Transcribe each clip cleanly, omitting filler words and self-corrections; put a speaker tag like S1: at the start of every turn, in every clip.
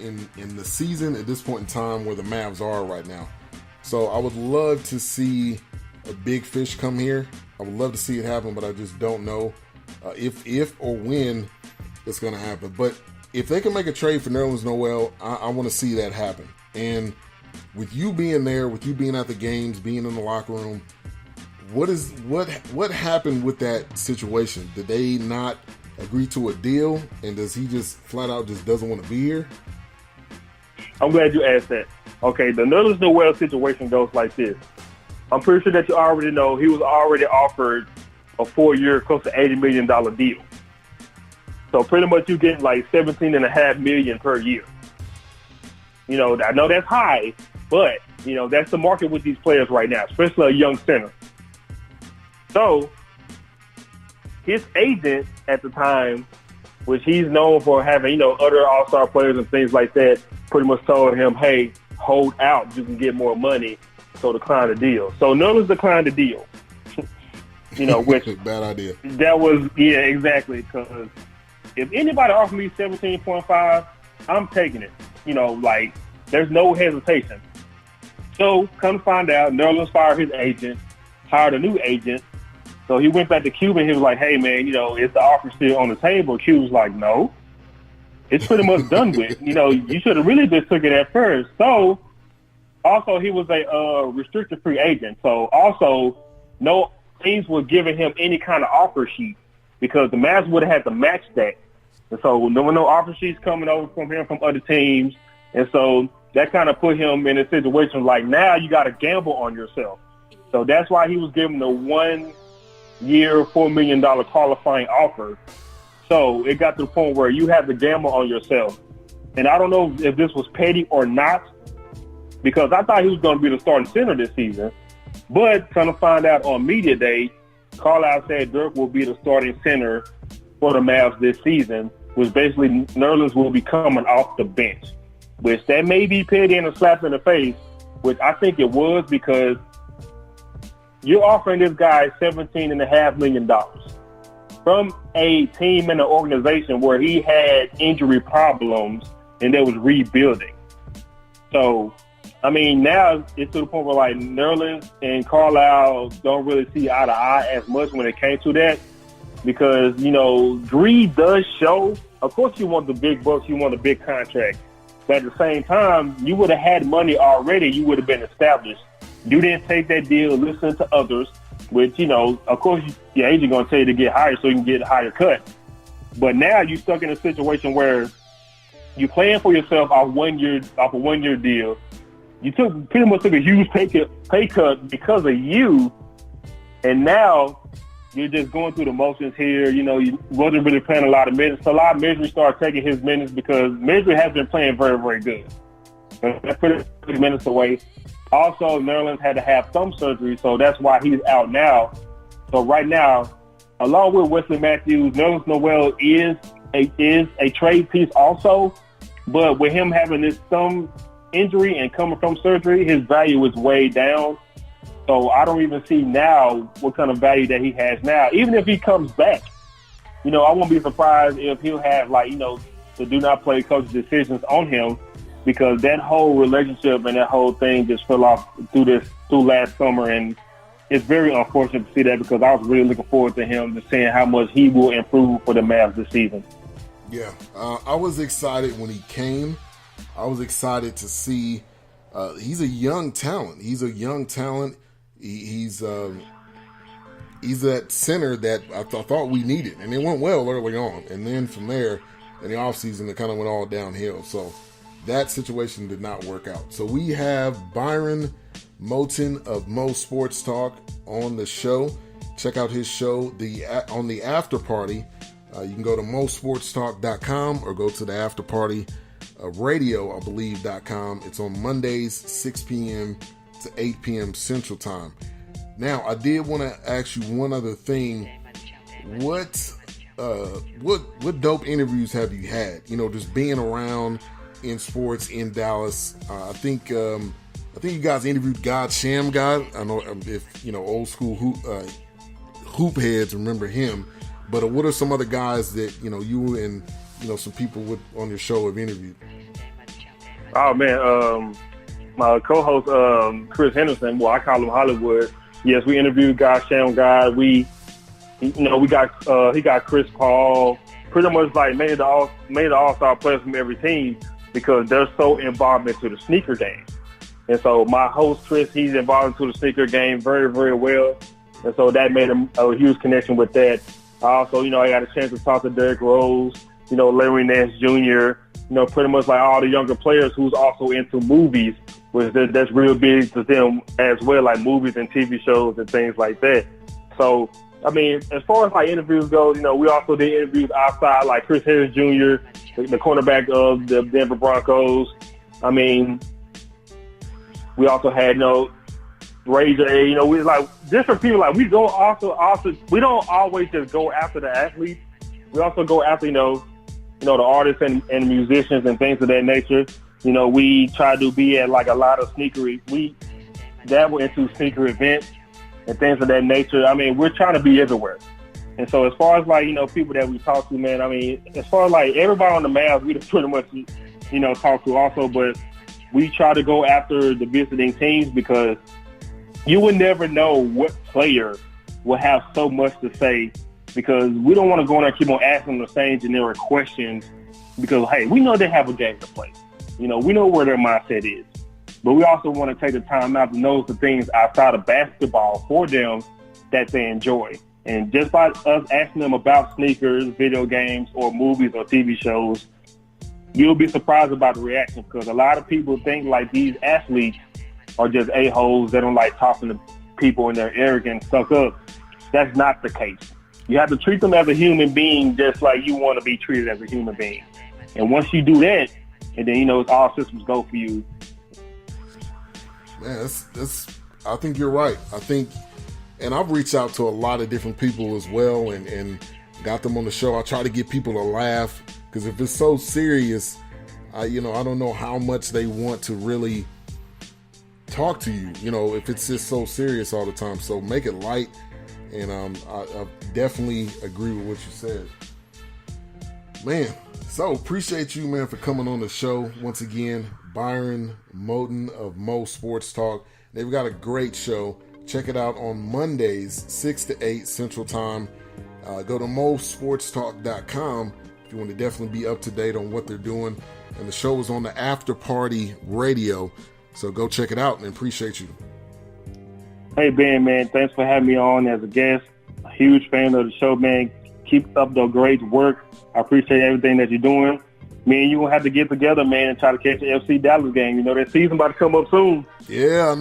S1: in the season at this point in time where the Mavs are right now. So I would love to see a big fish come here. I would love to see it happen, but I just don't know if or when it's going to happen. But if they can make a trade for Nerlens Noel, I want to see that happen. And with you being there, with you being at the games, being in the locker room, what happened with that situation? Did they not agree to a deal, and does he just flat out just doesn't want to be here?
S2: I'm glad you asked that. Okay, the Nerlens Noel situation goes like this. I'm pretty sure that you already know he was already offered a 4-year, close to $80 million deal. So pretty much you get like $17.5 million per year. You know, I know that's high, but, you know, that's the market with these players right now, especially a young center. So his agent at the time, which he's known for having, you know, other all-star players and things like that, pretty much told him, hey, hold out, you can get more money, so decline the deal. So Nerlens declined the deal. You know, which
S1: bad idea.
S2: That was, yeah, exactly, because if anybody offered me 17.5, I'm taking it. You know, like, there's no hesitation. So, come to find out, Nerlens fired his agent, hired a new agent. So he went back to Cuban. He was like, hey, man, you know, is the offer still on the table? Q was like, no. It's pretty much done with. You know, you should have really just took it at first. So, also, he was a restricted free agent. So, also, no teams were giving him any kind of offer sheet because the Mavs would have had to match that. And so there were no offer sheets coming over from him from other teams. And so that kind of put him in a situation like, now you got to gamble on yourself. So that's why he was given the 1-year, $4 million qualifying offer. So it got to the point where you have to gamble on yourself. And I don't know if this was petty or not, because I thought he was going to be the starting center this season. But kind of find out on media day, Carlisle said Dirk will be the starting center for the Mavs this season, which basically Nerlens will be coming off the bench, which that may be petty and a slap in the face, which I think it was, because you're offering this guy $17.5 million from a team and an organization where he had injury problems and they was rebuilding. So, I mean, now it's to the point where, like, Nerlens and Carlisle don't really see eye to eye as much when it came to that, because, you know, greed does show. Of course you want the big bucks, you want a big contract, but at the same time, you would have had money already, you would have been established. You didn't take that deal, listen to others, which, you know, of course, your agent going to tell you to get higher so you can get a higher cut. But now you're stuck in a situation where you're playing for yourself off a 1-year deal. You pretty much took a huge pay cut because of you, and now you're just going through the motions here. You know, you wasn't really playing a lot of minutes. So a lot of Misery started taking his minutes because Misery has been playing very, very good. That's pretty minutes away. Also, Nerlens had to have thumb surgery, so that's why he's out now. So right now, along with Wesley Matthews, Nerlens Noel is a trade piece also, but with him having this thumb injury and coming from surgery, his value is way down. So I don't even see now what kind of value that he has now. Even if he comes back, you know, I won't be surprised if he'll have, like, you know, the do not play coach decisions on him, because that whole relationship and that whole thing just fell off through last summer. And it's very unfortunate to see that, because I was really looking forward to him, to seeing how much he will improve for the Mavs this season.
S1: Yeah, I was excited when he came. I was excited to see he's a young talent. He's a young talent. He's that center that I thought we needed, and it went well early on. And then from there, in the offseason, it kind of went all downhill. So that situation did not work out. So we have Byron Moten of Mo Sports Talk on the show. Check out his show on the After Party. You can go to mosportstalk.com or go to the After Party radio, I believe.com. It's on Mondays, 6 p.m. to 8 p.m. Central Time. Now, I did want to ask you one other thing. What dope interviews have you had? You know, just being around in sports in Dallas. I think you guys interviewed God Sham God. I know if you know old school hoop heads remember him. But what are some other guys that you know you and you know some people on your show have interviewed?
S2: Oh man, my co-host Chris Henderson. Well, I call him Hollywood. Yes, we interviewed guys, Sham Guy. We got he got Chris Paul. Pretty much like made the all-star players from every team because they're so involved into the sneaker game. And so my host Chris, he's involved into the sneaker game very, very well. And so that made a huge connection with that. Also, I got a chance to talk to Derrick Rose, Larry Nance Jr., pretty much like all the younger players who's also into movies, which that's real big to them as well, like movies and TV shows and things like that. So, I mean, as far as like interviews go, we also did interviews outside, like Chris Harris Jr., the cornerback of the Denver Broncos. I mean, we also had, Ray J, we like different people. Like we don't always just go after the athletes. We also go after, the artists and musicians and things of that nature. We try to be at like a lot of we dabble into sneaker events and things of that nature. I mean, we're trying to be everywhere. And so as far as like, people that we talk to, man, I mean, as far as like everybody on the Mavs, we just pretty much, talk to also, but we try to go after the visiting teams because you would never know what player will have so much to say because we don't want to go in there and keep on asking them the same generic questions because, hey, we know they have a game to play. We know where their mindset is. But we also want to take the time out to know the things outside of basketball for them that they enjoy. And just by us asking them about sneakers, video games, or movies or TV shows, you'll be surprised about the reaction because a lot of people think like these athletes are just a-holes. They don't like talking to people and they're arrogant, stuck up. That's not the case. You have to treat them as a human being just like you want to be treated as a human being. And once you do that, and then, it's all systems go for you.
S1: Man, I think you're right. I think, and I've reached out to a lot of different people as well and got them on the show. I try to get people to laugh because if it's so serious, I don't know how much they want to really talk to you, if it's just so serious all the time. So make it light. And I definitely agree with what you said. Man, so appreciate you, man, for coming on the show. Once again, Byron Moten of Mo Sports Talk. They've got a great show. Check it out on Mondays, 6 to 8 Central Time. Go to mosportstalk.com if you want to definitely be up to date on what they're doing. And the show is on the After Party Radio. So go check it out and appreciate you.
S2: Hey, Ben, man, thanks for having me on as a guest. A huge fan of the show, man. Keep up the great work. I appreciate everything that you're doing. Me and you will have to get together, man, and try to catch the FC Dallas game. That season about to come up soon.
S1: Yeah, I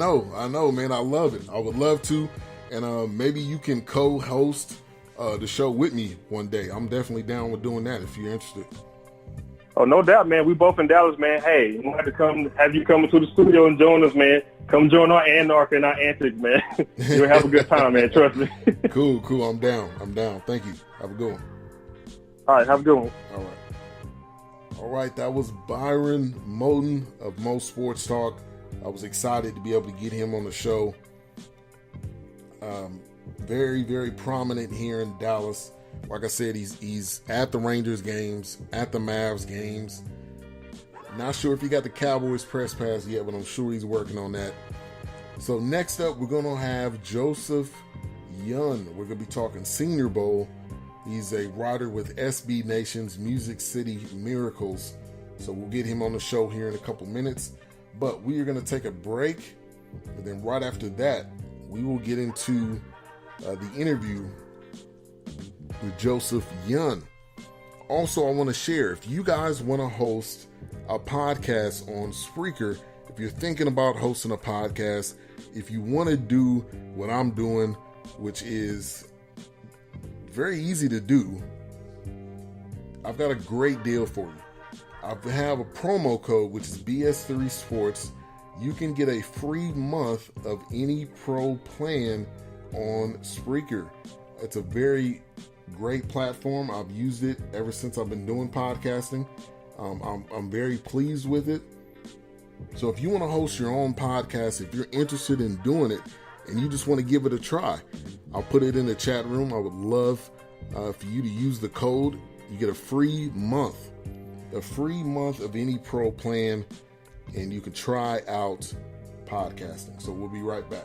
S1: know, man. I love it. I would love to. And maybe you can co-host the show with me one day. I'm definitely down with doing that if you're interested.
S2: Oh, no doubt, man. We both in Dallas, man. Hey, we'll have to have you come into the studio and join us, man. Come join our anarchy and our antics, man. You'll have a good time, man. Trust me.
S1: Cool. I'm down. Thank you. Have a good one.
S2: All right, have a good one.
S1: All right. That was Byron Moten of Mo Sports Talk. I was excited to be able to get him on the show. Very, very prominent here in Dallas. Like I said, he's at the Rangers games, at the Mavs games. Not sure if he got the Cowboys press pass yet, but I'm sure he's working on that. So next up, we're going to have Joseph Yun. We're going to be talking Senior Bowl. He's a writer with SB Nation's Music City Miracles. So we'll get him on the show here in a couple minutes. But we are going to take a break. And then right after that, we will get into the interview with Joseph Yun. Also, I want to share, if you guys want to host a podcast on Spreaker, if you're thinking about hosting a podcast, if you want to do what I'm doing, which is very easy to do, I've got a great deal for you. I have a promo code, which is BS3 Sports. You can get a free month of any pro plan on Spreaker. It's a very great platform. I've used it ever since I've been doing podcasting. I'm very pleased with it. So if you want to host your own podcast, if you're interested in doing it and you just want to give it a try, I'll put it in the chat room. I would love for you to use the code. You get a free month of any pro plan. and you can try out podcasting. So we'll be right back.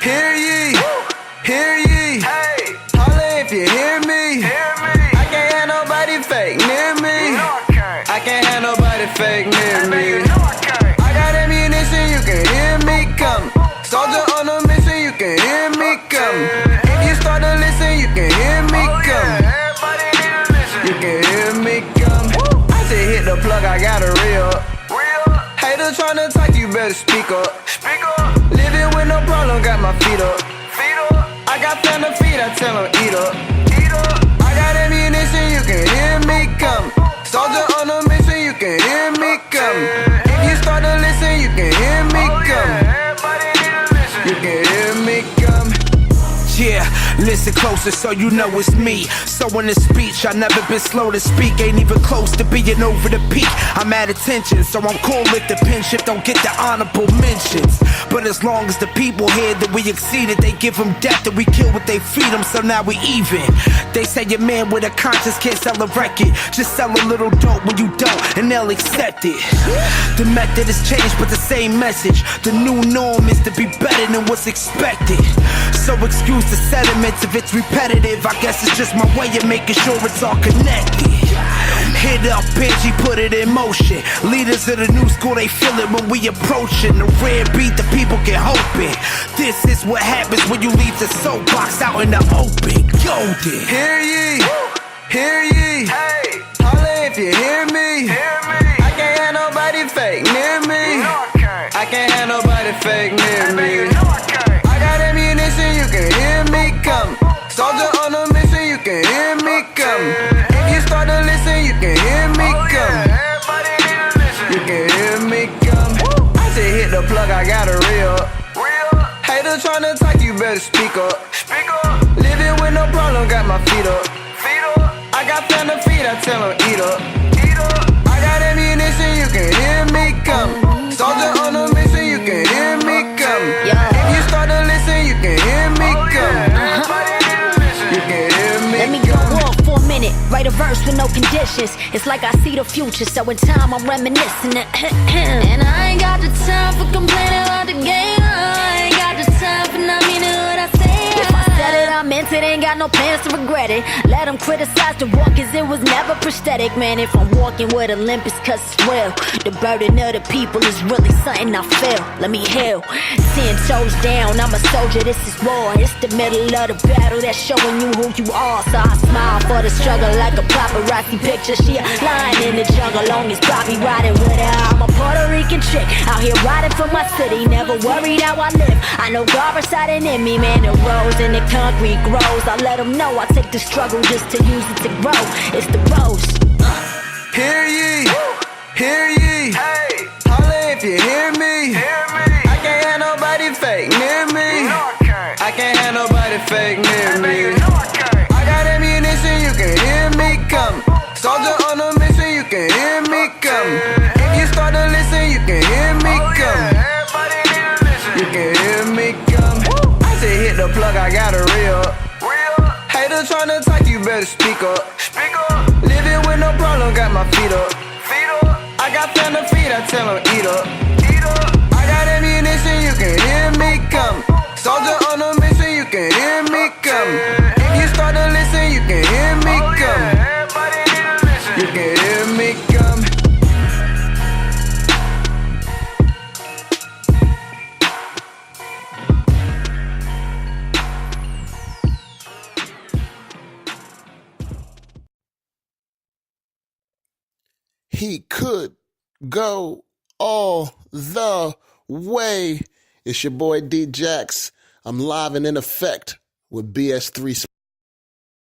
S3: Hear ye, hear ye, hey, holla if you hear me. I can't have nobody fake near me. I can't have nobody fake near me. I got ammunition, you can hear me come. Soldier on a mission, you can hear me come. If you start to listen, you can hear me come. You can hear me come. I just hit the plug, I got a real. Hater tryna talk, you better speak up. Living with no problem, got my feet up. I got fan to feed, I tell them eat up. I got ammunition, you can hear me come. Soldier on a mission, you can hear me come. If you start to listen, you can hear me come. You can hear me come.
S4: Yeah, listen closer so you know it's me. So in the speech, I never been slow to speak. Ain't even close to being over the peak. I'm at attention, so I'm cool if the pen shift don't get the honorable mentions. But as long as the people hear that we exceeded, they give them death and we kill what they feed them, so now we even. They say a man with a conscience can't sell a record. Just sell a little dope when you don't, and they'll accept it. The method has changed, but the same message. The new norm is to be better than what's expected. So excuse the sediments if it's repetitive. I guess it's just my way of making sure it's all connected. Hit up Angie, put it in motion. Leaders of the new school, they feel it when we approaching. The red beat, the people get hoping. This is what happens when you leave the soapbox out in the open. Golden.
S3: Hear ye, hear ye, hey, holla if you hear me. I can't have nobody fake near me. I can't have nobody fake near me. I got ammunition, you can hear me come. Soldier on a mission, you can hear me come. If you start to listen, you can hear me come. You can hear me come. I just hit the plug, I got a real. Hater tryna talk, you better speak up. Living with no problem, got my feet up. I got fan to feed, I tell them eat up. I got ammunition, you can hear me come. Soldier on a mission, you can hear me come. If you start to listen, you can hear me come. You can hear me.
S5: Let me go off for a minute, write a verse with no conditions. It's like I see the future, so in time I'm reminiscing. And I ain't got the time for complaining about the game. I ain't got the time for not meaning what I say. If I said it, I meant it, ain't got no plans to regret it. Let them criticize the walk, cause it was never prosthetic. Man, if I'm walking with a limp, it's cause it's real. The burden of the people is really something I feel. Let me heal. 10 toes down, I'm a soldier, this is war. It's the middle of the battle that's showing you who you are. So I smile for the struggle like a paparazzi picture. She a lion in the jungle, long as Bobby riding with her. I'm a Puerto Rican chick, out here riding for my city. Never worried how I live, I know God residing in me. Man, the rose and the concrete grows. I let them know I take the struggle just to use it to grow. It's the rose.
S3: Hear ye, hear ye, hey, holla if you hear me. I can't have nobody fake near me. I can't have nobody fake near me. I got ammunition, you can hear me come. Soldier on a mission, you can hear me come. If you start to listen, you can hear me come. You can hear me come. I just hit the plug, I got a real. Hater tryna talk, you better speak up. Living with no problem, got my feet up. I got fan to feed, I tell them eat up. I got ammunition, you can hear me come. Soldier on a mission, you can hear me come. If you start to listen, you can hear me come. You can hear me come.
S1: He could go all the way. It's your boy D Jax. I'm live and in effect with BS3